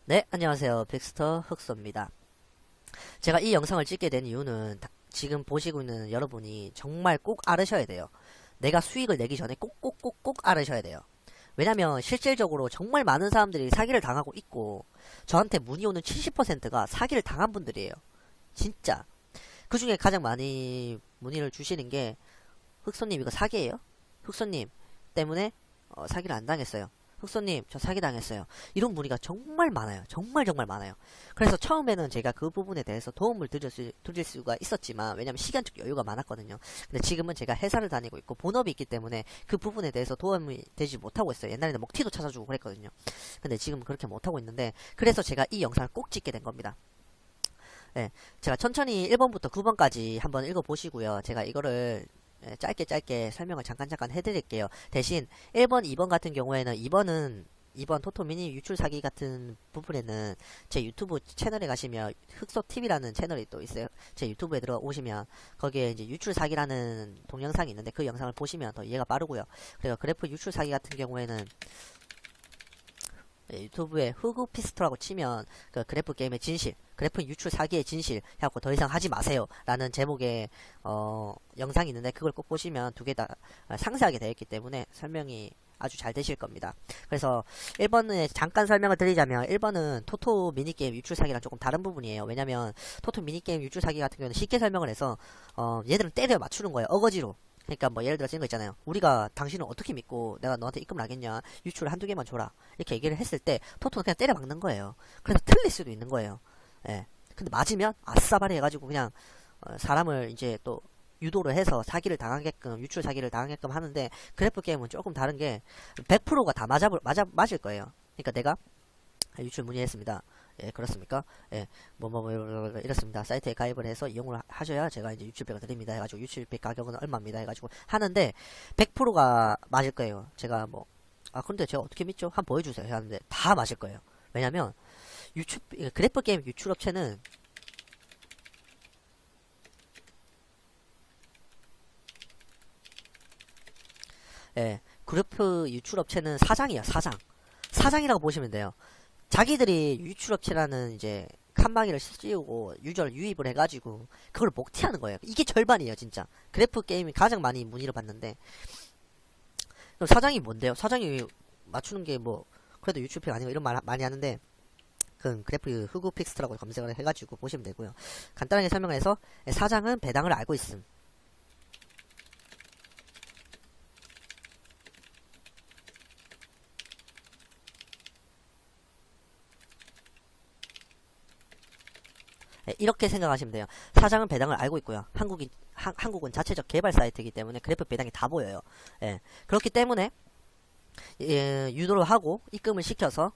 네, 안녕하세요. 빅스터 흑소입니다. 제가 이 영상을 찍게 된 이유는 지금 보시고 있는 여러분이 정말 꼭 알으셔야 돼요. 내가 수익을 내기 전에 꼭 알으셔야 돼요. 왜냐면 실질적으로 정말 많은 사람들이 사기를 당하고 있고 저한테 문의 오는 70%가 사기를 당한 분들이에요. 진짜. 그 중에 가장 많이 문의를 주시는 게 흑소님 이거 사기예요? 흑소님 때문에 사기를 안 당했어요. 흑소님 저 사기 당했어요. 이런 문의가 정말 많아요. 정말 많아요. 그래서 처음에는 제가 그 부분에 대해서 도움을 드릴 수가 있었지만 왜냐면 시간적 여유가 많았거든요. 근데 지금은 제가 회사를 다니고 있고 본업이 있기 때문에 그 부분에 대해서 도움이 되지 못하고 있어요. 옛날에는 먹튀도 찾아주고 그랬거든요. 근데 지금은 그렇게 못하고 있는데 그래서 제가 이 영상을 꼭 찍게 된 겁니다. 네, 제가 천천히 1번부터 9번까지 한번 읽어보시고요. 제가 이거를 짧게 설명을 잠깐 해드릴게요. 대신 1번, 2번 같은 경우에는 2번 토토 미니 유출 사기 같은 부분에는 제 유튜브 채널에 가시면 흑소TV라는 채널이 또 있어요. 제 유튜브에 들어오시면 거기에 이제 유출 사기라는 동영상이 있는데 그 영상을 보시면 더 이해가 빠르고요. 그리고 그래프 유출 사기 같은 경우에는 유튜브에 흑우피스토라고 치면 그 그래프 게임의 진실, 그래프 유출 사기의 진실 해갖고 더 이상 하지 마세요 라는 제목의 영상이 있는데 그걸 꼭 보시면 두 개 다 상세하게 되어 있기 때문에 설명이 아주 잘 되실 겁니다. 그래서 1번에 잠깐 설명을 드리자면 1번은 토토 미니게임 유출 사기랑 조금 다른 부분이에요. 왜냐면 토토 미니게임 유출 사기 같은 경우는 쉽게 설명을 해서 얘들은 때려 맞추는 거예요. 어거지로. 그러니까 뭐 예를 들어서 이런 거 있잖아요. 우리가 당신을 어떻게 믿고 내가 너한테 입금을 하겠냐. 유출 한두 개만 줘라. 이렇게 얘기를 했을 때 토토는 그냥 때려 박는 거예요. 그래서 틀릴 수도 있는 거예요. 예. 근데 맞으면 아싸바리 해가지고 그냥 사람을 이제 또 유도를 해서 사기를 당하게끔 유출 사기를 당하게끔 하는데 그래프 게임은 조금 다른 게 100%가 다 맞을 거예요. 그러니까 내가 유출 문의했습니다. 예, 그렇습니까? 예, 이렇습니다. 사이트에 가입을 해서 이용을 하셔야 제가 이제 유출비가 드립니다. 해가지고 유출비 가격은 얼마입니다. 해가지고 하는데 100%가 맞을 거예요. 제가 근데 제가 어떻게 믿죠? 한번 보여주세요. 하는데 다 맞을 거예요. 왜냐면 그래프 게임 유출 업체는 예, 그래프 유출 업체는 사장이에요. 사장이라고 보시면 돼요. 자기들이 유출업체라는 이제 칸막이를 씌우고 유저를 유입을 해가지고 그걸 먹튀하는 거예요. 이게 절반이에요, 진짜. 그래프 게임이 가장 많이 문의를 받는데 그럼 사장이 뭔데요? 사장이 맞추는 게 그래도 유출팩 아니고 이런 말 많이 하는데 그 그래프 흑우픽스트라고 검색을 해가지고 보시면 되고요. 간단하게 설명해서 사장은 배당을 알고 있음. 이렇게 생각하시면 돼요. 사장은 배당을 알고 있고요. 한국은 자체적 개발 사이트이기 때문에 그래프 배당이 다 보여요. 예, 그렇기 때문에 유도를 하고 입금을 시켜서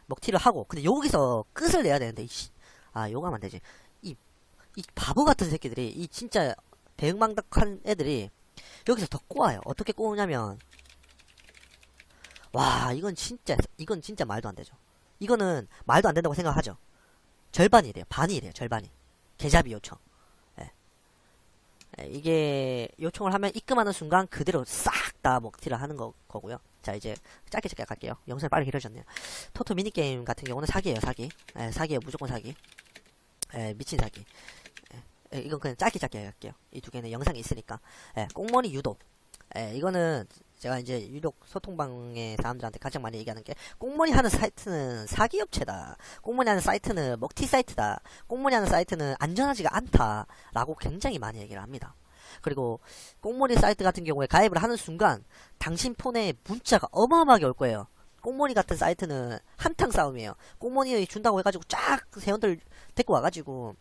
먹튀를 하고 근데 여기서 끝을 내야 되는데 요가면 안 되지. 이 바보 같은 새끼들이 이 진짜 대응망덕한 애들이 여기서 더 꼬아요. 어떻게 꼬우냐면 와 이건 진짜 말도 안 되죠. 이거는 말도 안 된다고 생각하죠. 절반이래요. 반이래요. 절반이. 계좌비 요청. 예. 이게 요청을 하면 입금하는 순간 그대로 싹 다 먹튀를 하는 거고요. 자 이제 짧게 갈게요. 영상이 빨리 길어졌네요. 토토 미니게임 같은 경우는 사기예요. 사기. 사기예요. 무조건 사기. 미친 사기. 이건 그냥 짧게 할게요. 이 두 개는 영상이 있으니까. 꽁머니 유도. 이거는 제가 이제 유독 소통방의 사람들한테 가장 많이 얘기하는 게 꽁무니 하는 사이트는 사기업체다. 꽁무니 하는 사이트는 먹튀 사이트다. 꽁무니 하는 사이트는 안전하지가 않다. 라고 굉장히 많이 얘기를 합니다. 그리고 꽁무니 사이트 같은 경우에 가입을 하는 순간 당신 폰에 문자가 어마어마하게 올 거예요. 꽁무니 같은 사이트는 한탕 싸움이에요. 꽁무니 준다고 해가지고 쫙 회원들 데리고 와가지고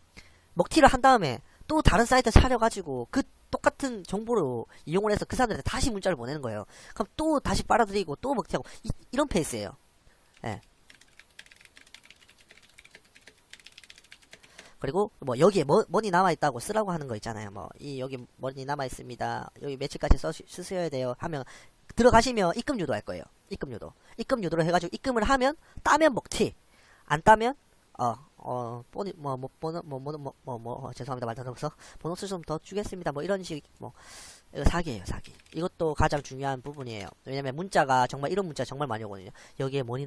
먹튀를 한 다음에 또 다른 사이트 차려가지고 그 똑같은 정보로 이용을 해서 그 사람들한테 다시 문자를 보내는 거예요. 그럼 또 다시 빨아들이고 또 먹튀하고 이런 페이스예요. 예. 그리고 여기에 머니 남아있다고 쓰라고 하는 거 있잖아요. 여기 머니 남아있습니다. 여기 며칠까지 쓰셔야 돼요. 하면 들어가시면 입금 유도할 거예요. 입금 유도를 해가지고 입금을 하면 따면 먹튀 안 따면 죄송합니다. 말 더듬어서 보너스 좀 더 주겠습니다. 뭐 이런 식, 이거 사기예요, 사기. 이것도 가장 중요한 부분이에요. 왜냐면 문자가 정말 이런 문자 정말 많이 오거든요. 여기에 money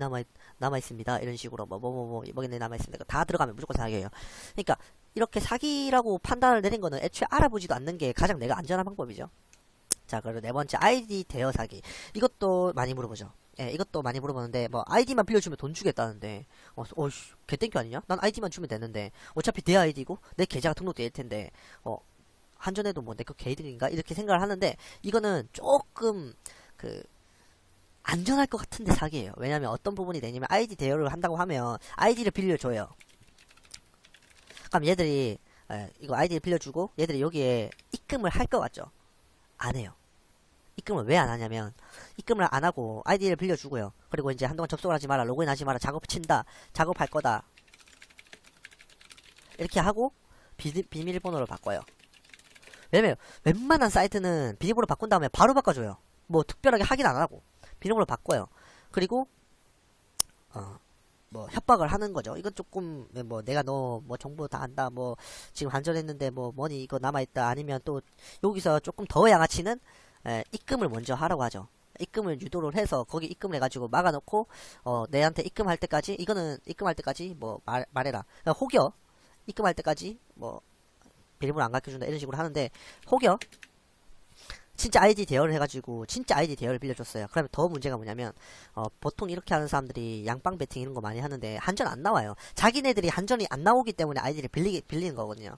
남아 있습니다. 이런 식으로 뭐겠네 남아 있습니다. 다 들어가면 무조건 사기예요. 그러니까 이렇게 사기라고 판단을 내린 거는 애초에 알아보지도 않는 게 가장 내가 안전한 방법이죠. 자, 그리고 네 번째 아이디 대여 사기. 이것도 많이 물어보죠. 예, 이것도 많이 물어보는데 뭐 아이디만 빌려주면 돈 주겠다는데 개땡큐 아니냐? 난 아이디만 주면 되는데 어차피 내 아이디고 내 계좌가 등록돼 있을 텐데 한전에도 뭐 내 거 개이득인가 이렇게 생각을 하는데 이거는 조금 그 안전할 것 같은데 사기예요. 왜냐면 어떤 부분이 되냐면 아이디 대여를 한다고 하면 아이디를 빌려줘요. 그럼 얘들이 이거 아이디를 빌려주고 얘들이 여기에 입금을 할 것 같죠? 안 해요. 입금을 왜 안 하냐면 입금을 안 하고 아이디를 빌려주고요. 그리고 이제 한동안 접속을 하지 마라, 로그인 하지 마라, 작업 친다, 작업할 거다 이렇게 하고 비밀번호를 바꿔요. 왜냐면 웬만한 사이트는 비밀번호 바꾼 다음에 바로 바꿔줘요. 뭐 특별하게 확인 안 하고 비밀번호 바꿔요. 그리고 뭐 협박을 하는 거죠. 이건 조금 뭐 내가 너 뭐 정보 다 안다, 뭐 지금 한전했는데 뭐 머니 이거 남아있다, 아니면 또 여기서 조금 더 양아치는 입금을 먼저 하라고 하죠. 입금을 유도를 해서 거기 입금을 해가지고 막아놓고 내한테 입금할 때까지, 이거는 입금할 때까지 뭐 말해라, 그러니까 혹여 입금할 때까지 뭐 비밀번호 안 가르쳐준다 이런 식으로 하는데, 혹여 진짜 아이디 대여를 해가지고 진짜 아이디 대여를 빌려줬어요. 그러면 더 문제가 뭐냐면 보통 이렇게 하는 사람들이 양빵 배팅 이런 거 많이 하는데 한전 안 나와요. 자기네들이 한전이 안 나오기 때문에 아이디를 빌리는 거거든요.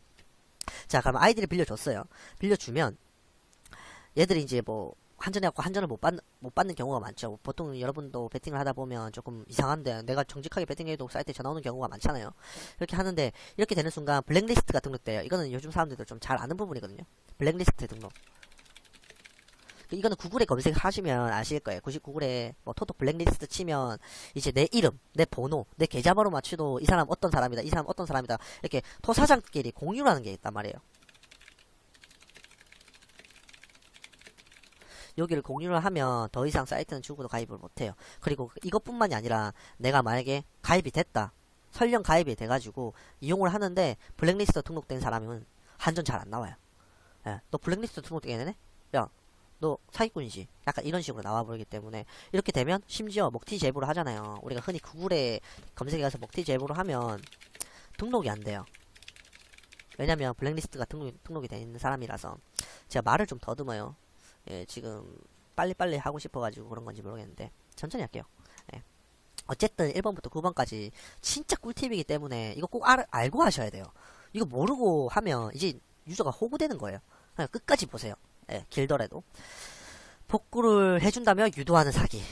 자, 그러면 아이디를 빌려줬어요. 빌려주면 얘들이 이제 뭐 한전해갖고 한전을 못 받는 경우가 많죠. 보통 여러분도 배팅을 하다 보면 조금 이상한데 내가 정직하게 배팅해도 사이트에 전화 오는 경우가 많잖아요. 이렇게 하는데 이렇게 되는 순간 블랙리스트가 등록돼요. 이거는 요즘 사람들도 좀 잘 아는 부분이거든요. 블랙리스트 등록. 이거는 구글에 검색하시면 아실 거예요. 구글에 뭐 토톡 블랙리스트 치면 이제 내 이름, 내 번호, 내 계좌번호 맞추도 이 사람 어떤 사람이다, 이 사람 어떤 사람이다, 이렇게 토사장끼리 공유라는 게 있단 말이에요. 여기를 공유를 하면 더 이상 사이트는 죽어도 가입을 못해요. 그리고 이것뿐만이 아니라 내가 만약에 가입이 됐다, 설령 가입이 돼가지고 이용을 하는데 블랙리스트 등록된 사람은 한전 잘 안 나와요. 야, 너 블랙리스트 등록되겠네? 야, 너 사기꾼이지? 약간 이런 식으로 나와버리기 때문에 이렇게 되면 심지어 먹튀 제보를 하잖아요. 우리가 흔히 구글에 검색해 가서 먹튀 제보를 하면 등록이 안 돼요. 왜냐면 블랙리스트가 등록이 돼 있는 사람이라서. 제가 말을 좀 더듬어요. 예, 지금 빨리빨리 하고 싶어가지고 그런 건지 모르겠는데 천천히 할게요. 예. 어쨌든 1번부터 9번까지 진짜 꿀팁이기 때문에 이거 꼭 알고 하셔야 돼요. 이거 모르고 하면 이제 유저가 호구되는 거예요. 그냥 끝까지 보세요. 예, 길더라도. 복구를 해준다며 유도하는 사기.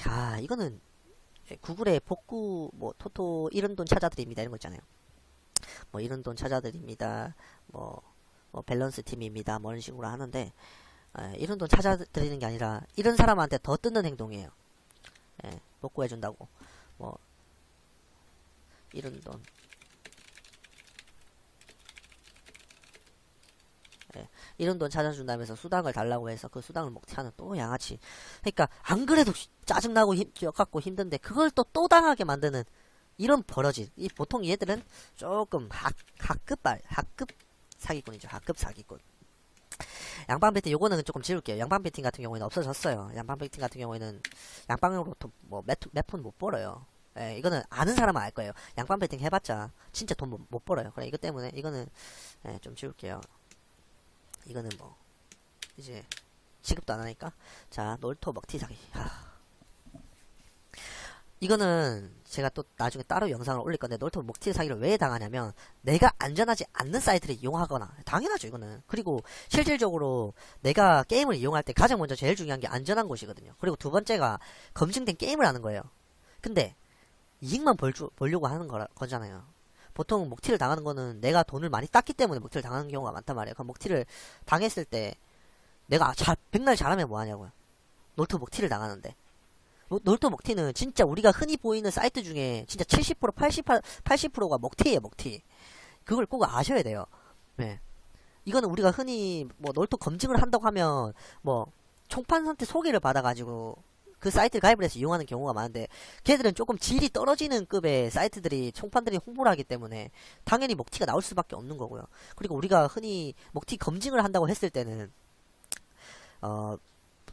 이거는 구글에 복구, 뭐 토토 이런 돈 찾아드립니다 이런 거 있잖아요. 뭐 이런 돈 찾아드립니다, 뭐 밸런스 팀입니다, 뭐 이런 식으로 하는데 이런 돈 찾아드리는 게 아니라 이런 사람한테 더 뜯는 행동이에요. 예, 복구해준다고 뭐 이런 돈, 이런 돈 찾아준다면서 수당을 달라고 해서 그 수당을 먹튀하는 또 양아치. 그러니까 안 그래도 짜증나고 갖고 힘든데 그걸 또 당하게 만드는 이런 버러지. 보통 얘들은 조금 학급 사기꾼이죠. 학급 사기꾼. 양빵 배팅 요거는 조금 지울게요. 양빵 배팅 같은 경우에는 없어졌어요. 양빵 배팅 같은 경우에는 양빵으로 뭐 몇 푼 못 벌어요. 예, 이거는 아는 사람은 알 거예요. 양빵 배팅 해봤자 진짜 돈 못 벌어요. 그래, 이것 때문에 이거는 좀 지울게요. 이거는 뭐 이제 지급도 안 하니까. 자, 놀토 먹튀 사기. 이거는 제가 또 나중에 따로 영상을 올릴 건데, 놀토 먹튀 사기를 왜 당하냐면 내가 안전하지 않는 사이트를 이용하거나, 당연하죠 이거는. 그리고 실질적으로 내가 게임을 이용할 때 가장 먼저 제일 중요한 게 안전한 곳이거든요. 그리고 두 번째가 검증된 게임을 하는 거예요. 근데 이익만 벌려고 하는 거잖아요. 보통 먹튀를 당하는 거는 내가 돈을 많이 땄기 때문에 먹튀를 당하는 경우가 많단 말이에요. 그럼 먹튀를 당했을 때 내가 백날 잘하면 뭐하냐고요. 놀토 먹튀를 당하는데. 놀토 먹튀는 진짜 우리가 흔히 보이는 사이트 중에 진짜 70% 80%가 먹튀예요. 먹튀. 그걸 꼭 아셔야 돼요. 네. 이거는 우리가 흔히 뭐 놀토 검증을 한다고 하면 뭐 총판한테 소개를 받아가지고 그 사이트를 가입을 해서 이용하는 경우가 많은데, 걔들은 조금 질이 떨어지는 급의 사이트들이, 총판들이 홍보를 하기 때문에 당연히 먹튀가 나올 수밖에 없는 거고요. 그리고 우리가 흔히 먹튀 검증을 한다고 했을 때는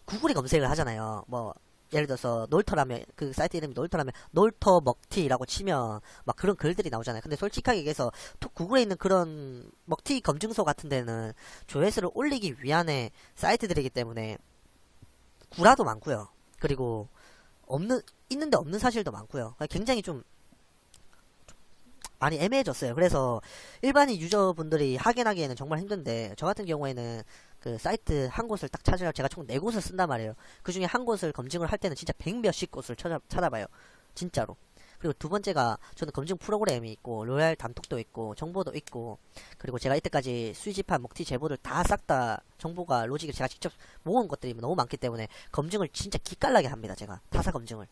구글에 검색을 하잖아요. 뭐 예를 들어서 놀터라면, 그 사이트 이름이 놀터라면 놀터 먹튀라고 치면 막 그런 글들이 나오잖아요. 근데 솔직하게 얘기해서 구글에 있는 그런 먹튀 검증소 같은 데는 조회수를 올리기 위한의 사이트들이기 때문에 구라도 많고요. 그리고 있는데 없는 사실도 많고요. 굉장히 좀 많이 애매해졌어요. 그래서 일반인 유저분들이 확인하기에는 정말 힘든데, 저 같은 경우에는 그 사이트 한 곳을 딱 찾으려 제가 총 4곳을 쓴단 말이에요. 그 중에 한 곳을 검증을 할 때는 진짜 100몇십 곳을 찾아봐요. 진짜로. 그리고 두 번째가, 저는 검증 프로그램이 있고 로얄 단톡도 있고 정보도 있고, 그리고 제가 이때까지 수집한 먹튀 제보들 다 싹 다 정보가 로직을 제가 직접 모은 것들이 너무 많기 때문에 검증을 진짜 기깔나게 합니다. 제가 타사 검증을.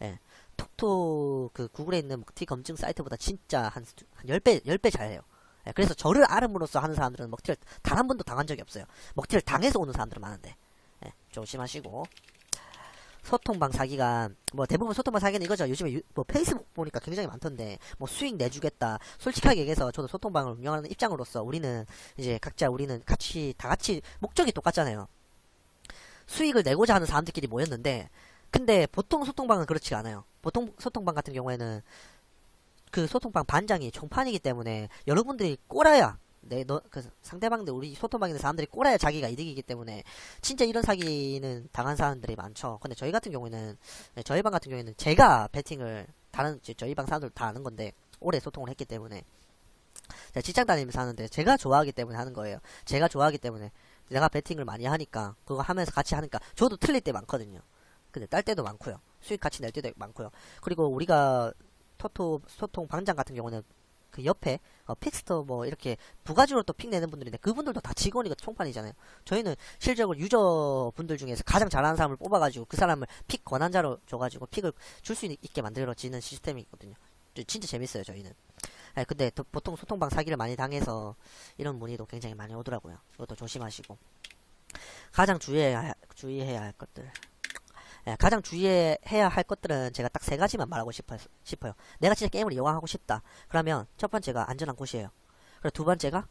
예. 톡톡 그 구글에 있는 먹튀 검증 사이트보다 진짜 한 10배 잘해요. 예, 그래서 저를 알음으로써 하는 사람들은 먹튀를 단 한 번도 당한 적이 없어요. 먹튀를 당해서 오는 사람들은 많은데. 예, 조심하시고. 소통방 사기가, 뭐 대부분 소통방 사기는 이거죠. 요즘에 뭐 페이스북 보니까 굉장히 많던데, 뭐 수익 내주겠다. 솔직하게 얘기해서 저도 소통방을 운영하는 입장으로서 우리는 이제 각자 우리는 다 같이 목적이 똑같잖아요. 수익을 내고자 하는 사람들끼리 모였는데, 근데 보통 소통방은 그렇지가 않아요. 보통 소통방 같은 경우에는 그 소통방 반장이 총판이기 때문에 여러분들이 꼬라야, 그 상대방들, 우리 소통방에 있는 사람들이 꼬라야 자기가 이득이기 때문에 진짜 이런 사기는 당한 사람들이 많죠. 근데 저희 같은 경우에는, 저희 방 같은 경우에는 제가 배팅을, 저희 방 사람들 다 아는 건데, 오래 소통을 했기 때문에, 제가 직장 다니면서 하는데 제가 좋아하기 때문에 하는 거예요. 제가 좋아하기 때문에, 내가 배팅을 많이 하니까, 그거 하면서 같이 하니까 저도 틀릴 때 많거든요. 근데 딸 때도 많고요. 수익 같이 낼 때도 많고요. 그리고 우리가 소통 방장 같은 경우는 그 옆에 픽스터 뭐 이렇게 부가지로 또 픽 내는 분들인데, 그분들도 다 직원이고 총판이잖아요. 저희는 실적으로 유저분들 중에서 가장 잘하는 사람을 뽑아가지고 그 사람을 픽 권한자로 줘가지고 픽을 줄 수 있게 만들어지는 시스템이 있거든요. 진짜 재밌어요, 저희는. 네, 근데 보통 소통방 사기를 많이 당해서 이런 문의도 굉장히 많이 오더라고요. 이것도 조심하시고. 가장 주의해야 할 것들. 예, 가장 주의해야 할 것들은 제가 딱 3가지만 말하고 싶어요. 내가 진짜 게임을 이용하고 싶다. 그러면 첫 번째가 안전한 곳이에요. 그리고 두 번째가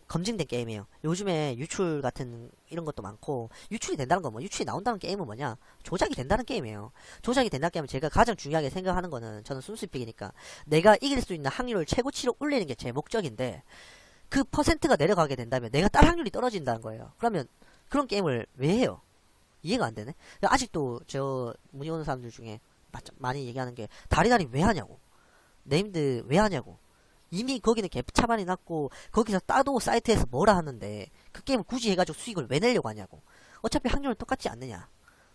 검증된 게임이에요. 요즘에 유출 같은 이런 것도 많고, 유출이 된다는 건 뭐, 유출이 나온다는 게임은 뭐냐? 조작이 된다는 게임이에요. 조작이 된다는 게임은 제가 가장 중요하게 생각하는 거는, 저는 순수익이니까 내가 이길 수 있는 확률을 최고치로 올리는 게 제 목적인데, 그 퍼센트가 내려가게 된다면 내가 딸 확률이 떨어진다는 거예요. 그러면 그런 게임을 왜 해요? 이해가 안 되네. 아직도 저 문의 오는 사람들 중에 많이 얘기하는 게, 다리다리 왜 하냐고, 네임드 왜 하냐고. 이미 거기는 갭 차반이 났고 거기서 따도 사이트에서 뭐라 하는데 그 게임을 굳이 해가지고 수익을 왜 내려고 하냐고. 어차피 확률은 똑같지 않느냐.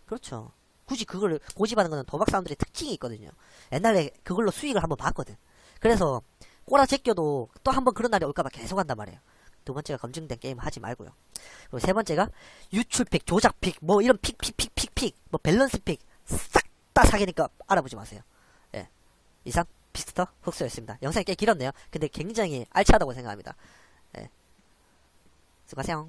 그렇죠. 굳이 그걸 고집하는 거는 도박 사람들의 특징이 있거든요. 옛날에 그걸로 수익을 한번 봤거든. 그래서 꼬라 제껴도 또 한번 그런 날이 올까봐 계속 한단 말이에요. 두 번째가 검증된 게임 하지 말고요. 그리고 세 번째가 유출픽, 조작픽, 뭐 이런 픽, 뭐 밸런스픽 싹 다 사기니까 알아보지 마세요. 예. 이상 피스터 흑수였습니다. 영상이 꽤 길었네요. 근데 굉장히 알차다고 생각합니다. 예. 수고하세요.